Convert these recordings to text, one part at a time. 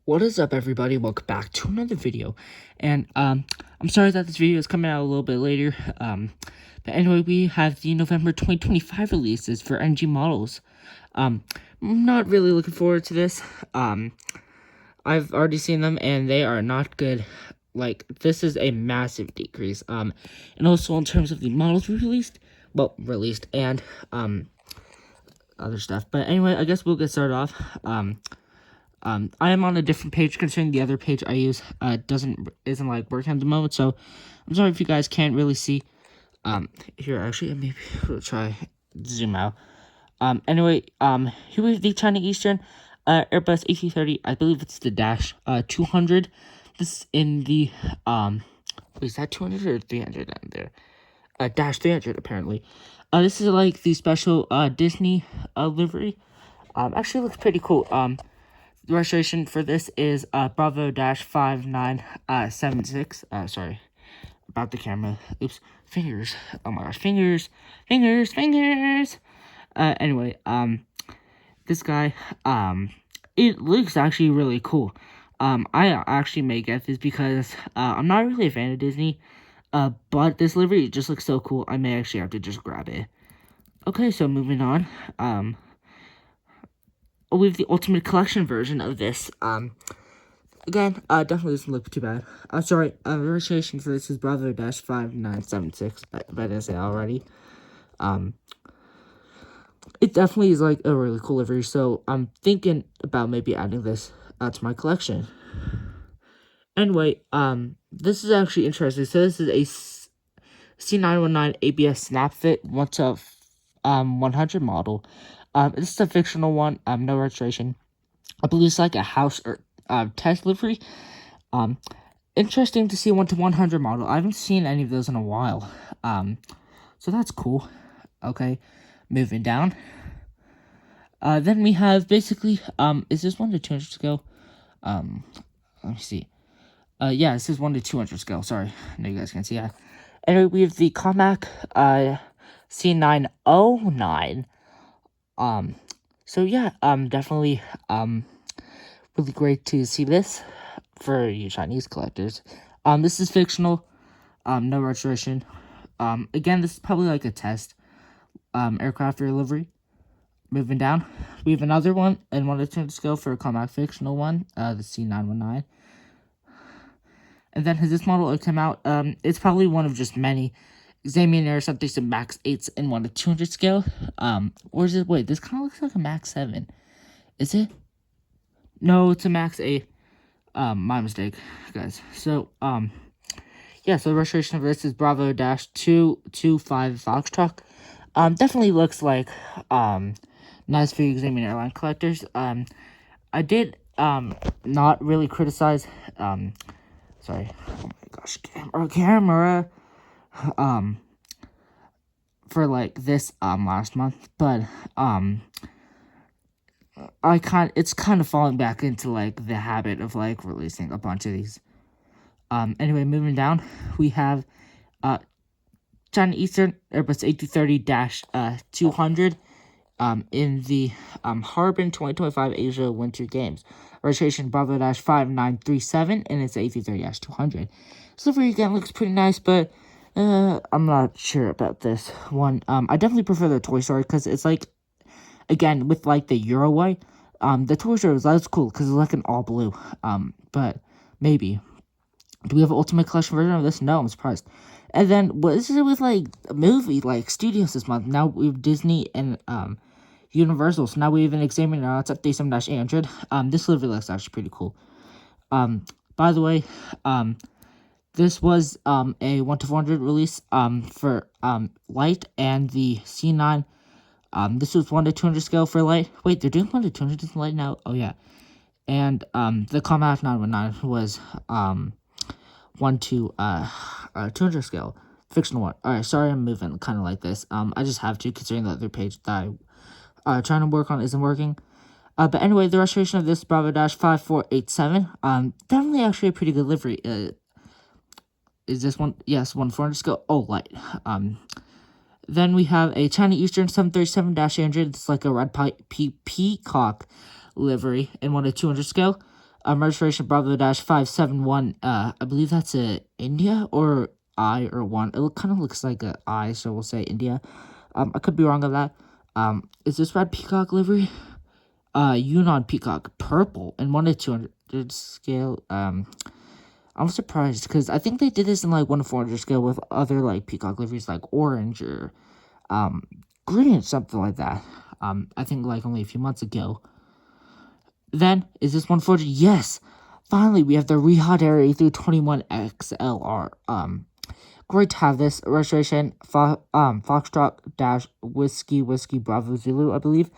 What is up, everybody? Welcome back to another video. And I'm sorry that this video is coming out a little bit later. But anyway, we have the November 2025 releases for NG models. I'm not really looking forward to this. I've already seen them and they are not good. Like, this is a massive decrease. And also in terms of the models released and other stuff. But anyway, I guess we'll get started off. I am on a different page concerning the other page I use isn't like working at the moment, so I'm sorry if you guys can't really see. Here actually maybe we'll try zoom out. Anyway, here we have the China Eastern Airbus A330. I believe it's the Dash 200. This in the wait, is that 200 or 300 on there? Dash 300 apparently. This is like the special Disney livery. Actually looks pretty cool. The registration for this is Bravo-5976. Sorry about the camera. Oops, fingers. Oh my gosh, fingers. Anyway, this guy, it looks actually really cool. I actually may get this because I'm not really a fan of Disney. But this livery just looks so cool. I may actually have to just grab it. Okay, so moving on. We have the Ultimate Collection version of this. Again, definitely doesn't look too bad. Sorry, the registration for this is Bravo-5976, if I didn't say already. It definitely is, like, a really cool livery, so I'm thinking about maybe adding this to my collection. Anyway, this is actually interesting. So this is a C919 ABS snap fit 1/100 model. This is a fictional one, no registration. I believe it's like a house or test livery. Interesting to see 1/100 model. I haven't seen any of those in a while. So that's cool. Okay, moving down. Then we have basically, is this 1/200 scale? Let me see. Yeah, this is 1/200 scale. Sorry, I know you guys can't see that. Anyway, we have the Comac, C909. So yeah, definitely, really great to see this for you Chinese collectors. This is fictional, no registration. Again, this is probably like a test, aircraft delivery. Moving down, we have another one in 1/200 scale for a Comac fictional one, the C919. And then has this model come out? It's probably one of just many. Xamian Air something some Max 8s in 1/200 scale. Or is it? Wait, this kind of looks like a Max 7. Is it? No, it's a Max 8. My mistake, guys. So, yeah. So the registration of this is Bravo-225 Foxtrot. Definitely looks like nice for Xamian airline collectors. I did not really criticize sorry. Oh my gosh, camera. For like this last month, but it's kind of falling back into like the habit of like releasing a bunch of these. Anyway, moving down, we have China Eastern Airbus A330-200 in the Harbin 2025 Asia Winter Games. Registration Bravo-5937, and it's A330-200. This livery again looks pretty nice, but I'm not sure about this one. I definitely prefer the Toy Story because it's like, again, with like the Euro way. The Toy Story that's cool because it's like an all blue. But maybe. Do we have an Ultimate Collection version of this? No, I'm surprised. And then what is it with like a movie like studios this month? Now we have Disney and Universal. So now we have an Xamian it's at 37-800. This livery looks actually pretty cool. By the way, this was a 1/400 release for Light and the C9. This was 1/200 scale for Light. Wait, they're doing 1/200 in Light now? Oh yeah. And the Comac 919 was 1/200 scale. Fictional one. Alright, sorry I'm moving kind of like this. I just have to considering the other page that I trying to work on isn't working. But anyway, the registration of this Bravo-5487. Definitely actually a pretty good livery. Is this one? Yes, 1/400 scale. Oh, Light. Then we have a China Eastern 737-800. It's like a red peacock livery in 1/200 scale. Registration Bravo-571. I believe that's a India or I or one. It kind of looks like a I, so we'll say India. I could be wrong on that. Is this red peacock livery? Yunnan peacock, purple, and 1 to 200 scale. I'm surprised because I think they did this in like 1 to 400 scale with other like peacock liveries like orange or green, something like that. I think like only a few months ago. Then is this 140? Yes, finally we have the Rihad Air A321 XLR. Great to have this registration. Foxtrot dash whiskey Bravo Zulu, I believe.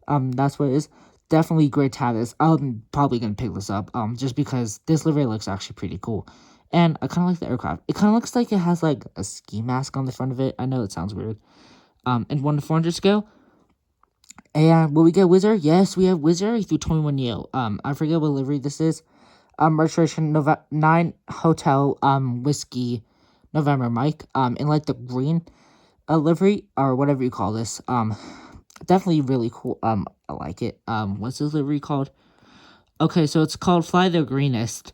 That's what it is. Definitely great to have this. I'm probably gonna pick this up. Just because this livery looks actually pretty cool, and I kind of like the aircraft. It kind of looks like it has like a ski mask on the front of it. I know it sounds weird. And 1 to 400 scale. And will we get Wizz Air? Yes, we have Wizz Air through 21 Neo. I forget what livery this is. Registration 9 Hotel Whiskey November Mike. In like the green livery or whatever you call this. Definitely really cool. I like it. What's this livery called? Okay, so it's called Fly the Greenest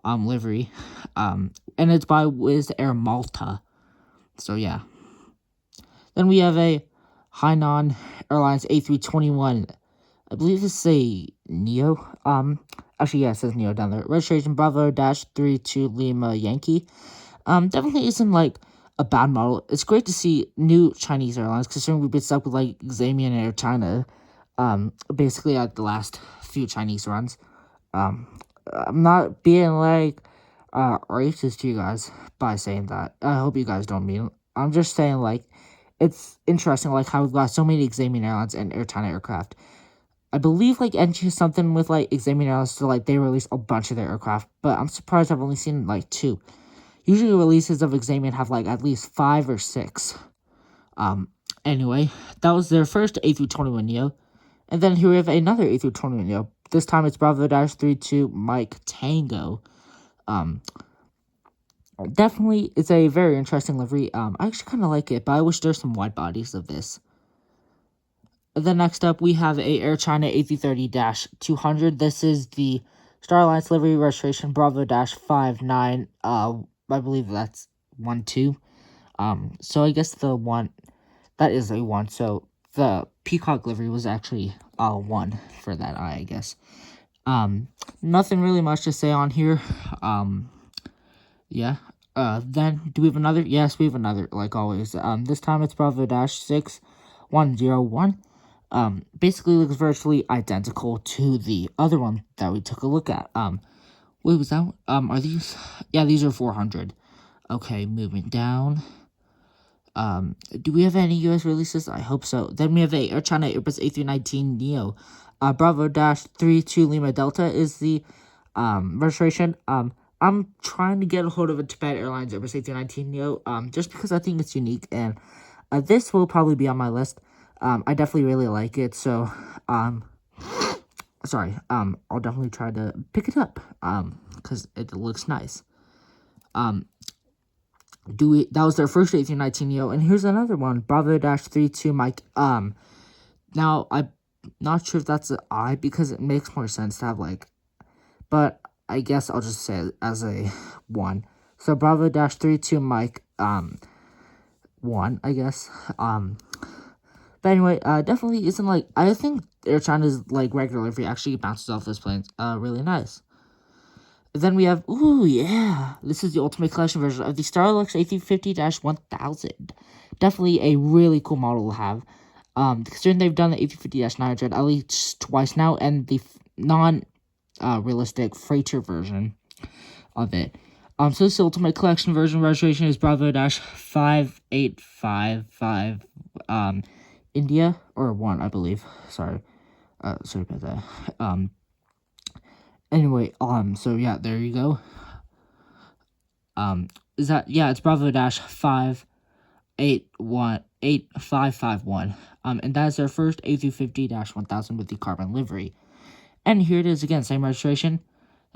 livery. And it's by Wizz Air Malta. So yeah. Then we have a Hainan Airlines A321. I believe this is a Neo. Actually, yeah, it says Neo down there. Registration Bravo-32 Lima Yankee. Definitely isn't like a bad model. It's great to see new Chinese airlines, considering we've been stuck with like Xamian and Air China. Basically at the last few Chinese runs. I'm not being like racist to you guys by saying that. I hope you guys don't mean. I'm just saying like it's interesting like how we've got so many Xamian Airlines and Air China aircraft. I believe like NG has something with like Xamian Airlines, so like they release a bunch of their aircraft, but I'm surprised I've only seen like 2. Usually releases of Xamian have like at least 5 or 6. Anyway, that was their first A321 Neo. And then here we have another A321 Neo. This time it's Bravo-32 Mike Tango. Definitely, it's a very interesting livery. I actually kind of like it, but I wish there's some wide bodies of this. Then next up, we have a Air China A330-200. This is the Star Alliance livery, registration Bravo-59. I believe that's 1-2. So I guess the 1, that is a 1. So the peacock livery was actually 1 for that I guess. Nothing really much to say on here. Yeah. Then do we have another? Yes, we have another, like always. This time it's Bravo-6101. Basically looks virtually identical to the other one that we took a look at. Wait, was that, are these? Yeah, these are 400. Okay, moving down. Do we have any US releases? I hope so. Then we have a Air China Airbus A319 Neo. Bravo-32 Lima Delta is the, registration. I'm trying to get a hold of a Tibet Airlines Airbus A319 Neo, just because I think it's unique, and, this will probably be on my list. I definitely really like it, so, sorry, I'll definitely try to pick it up, because it looks nice. That was their first A319 Neo, and here's another one, Bravo-32 Mike, now, I'm not sure if that's an I, because it makes more sense to have, like, but I guess I'll just say it as a 1. So, Bravo-32 Mike, 1, I guess, but anyway, definitely isn't like, I think Air China's, like, regular livery actually bounces off this plane, really nice. Then we have, ooh, yeah, this is the Ultimate Collection version of the Starlux A350-1000. Definitely a really cool model to have. Considering they've done the A350-900 at least twice now, and the non-realistic freighter version of it. So this is the Ultimate Collection version. Registration is Bravo-5855, India, or 1, I believe. Sorry. Sorry about that. Anyway, so yeah, there you go. Is that, yeah, it's Bravo-588551. And that is their first A350-1000 with the carbon livery. And here it is again, same registration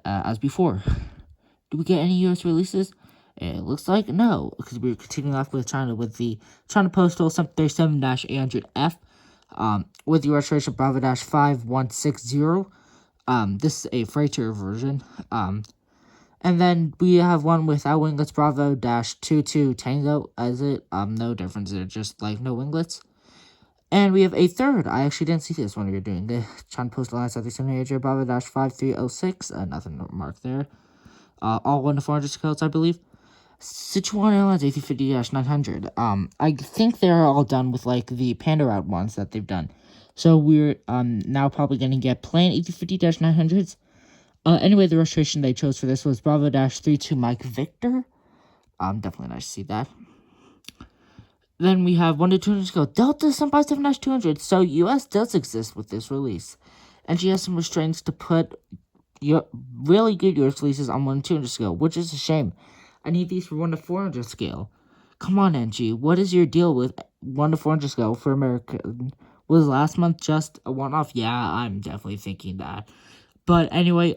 as before. Do we get any US releases? It looks like no, because we're continuing off with China with the China Postal 737-800F, with the registration Bravo-5160. This is a freighter version. And then we have one without winglets, Bravo -22 Tango, as it. No difference there, just like no winglets. And we have a third. I actually didn't see this when we were doing the China Postal Line Southeastern Asia, Bravo -5306. Nothing marked there. All 1 to 400 scales, I believe. Sichuan Airlines A350-900. I think they're all done with like the Panda Route ones that they've done. So we're now probably gonna get plain A350-900s. Anyway, the registration they chose for this was Bravo -32 Mike Victor. Definitely nice to see that. Then we have 1 to 200 scale Delta 757-200. So US does exist with this release, and she has some restraints to put your really good US releases on 1 to 200 scale, which is a shame. I need these for 1 to 400 scale. Come on, NG. What is your deal with 1 to 400 scale for America? Was last month just a one-off? Yeah, I'm definitely thinking that. But anyway,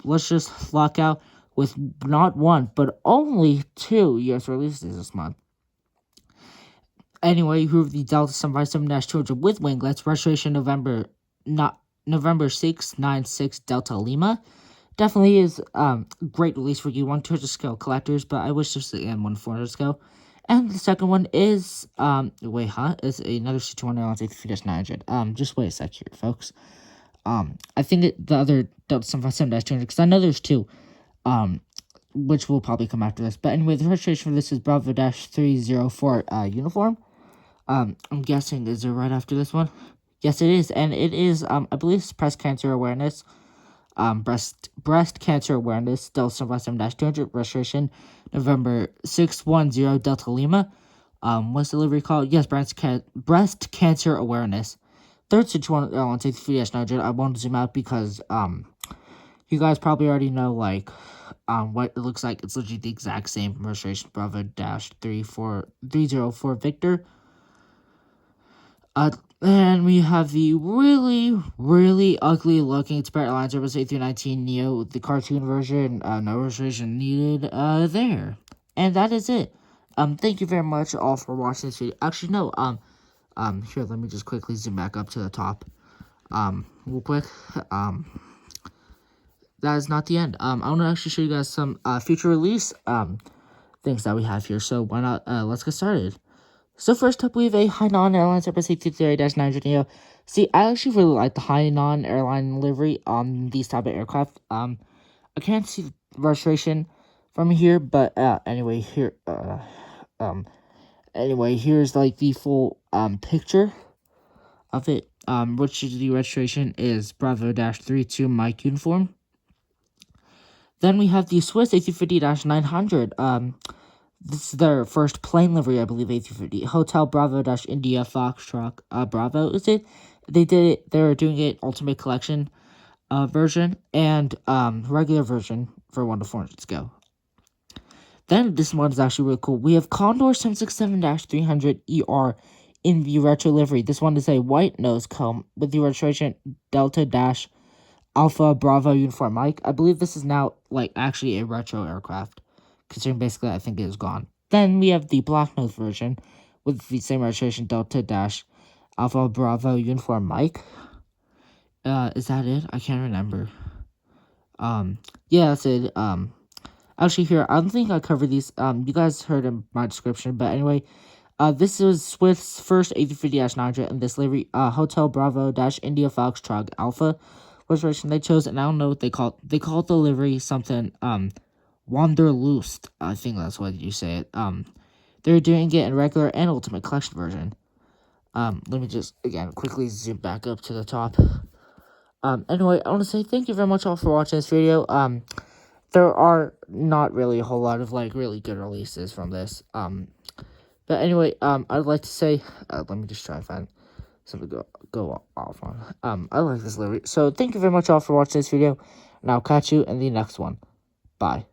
let's just lock out with not one, but only 2 US releases this month. Anyway, who have the Delta 757-200 with winglets, registration November 696 Delta Lima. Definitely is great release for you 1 to 200 scale collectors, but I wish this was again 1 to 400 scale. And the second one is is another Sichuan Airlines A350-900. Just wait a sec here, folks. I think the other Delta 757-200, because I know there's 2, which will probably come after this. But anyway, the registration for this is Bravo -304 uniform. I'm guessing, is it right after this one? Yes, it is, and it is, I believe it's breast cancer awareness, breast cancer awareness, Delta 757-200, registration, November 610 Delta Lima. What's the delivery called? Yes, breast cancer awareness. Third Sichuan Airlines A350-900. I won't zoom out because, you guys probably already know, like, what it looks like. It's literally the exact same registration, Bravo -304 Victor. And we have the really, really ugly looking Spirit Airlines Airbus A319 Neo, the cartoon version. No registration needed there. And that is it. Thank you very much all for watching this video. Actually, no, here, let me just quickly zoom back up to the top. Real quick. That is not the end. I want to actually show you guys some future release things that we have here. So why not let's get started. So first up, we have a Hainan Airlines Airbus A330-900 Neo. See, I actually really like the Hainan airline livery on these type of aircraft. I can't see the registration from here, but anyway, here's like the full picture of it. Which is the registration is Bravo -32 Mike uniform. Then we have the Swiss A350-900. This is their first plane livery, I believe, A350. Hotel Bravo India Foxtrot Bravo, is it? They did it, they're doing it Ultimate Collection version and regular version for 1 to 400 scale. Then this one is actually really cool. We have Condor 767-300ER in the retro livery. This one is a white nose cone with the registration Delta-Alpha Bravo Uniform Mike. I believe this is now like actually a retro aircraft, considering basically I think it is gone. Then we have the black nose version with the same registration Delta-Alpha Bravo Uniform Mike. Is that it? I can't remember. Yeah, that's it. Actually, here, I don't think I covered these. You guys heard in my description, but anyway, this is Swift's first A350-900 in this livery, Hotel Bravo India Foxtrot Alpha registration they chose, and I don't know what they call it. They call the livery something, Wanderlust. I think that's what you say it. They're doing it in regular and Ultimate Collection version. Let me just, again, quickly zoom back up to the top. Anyway, I want to say thank you very much all for watching this video. There are not really a whole lot of, like, really good releases from this. But anyway, I'd like to say, let me just try and find something to go off on. I like this livery. So, thank you very much all for watching this video, and I'll catch you in the next one. Bye.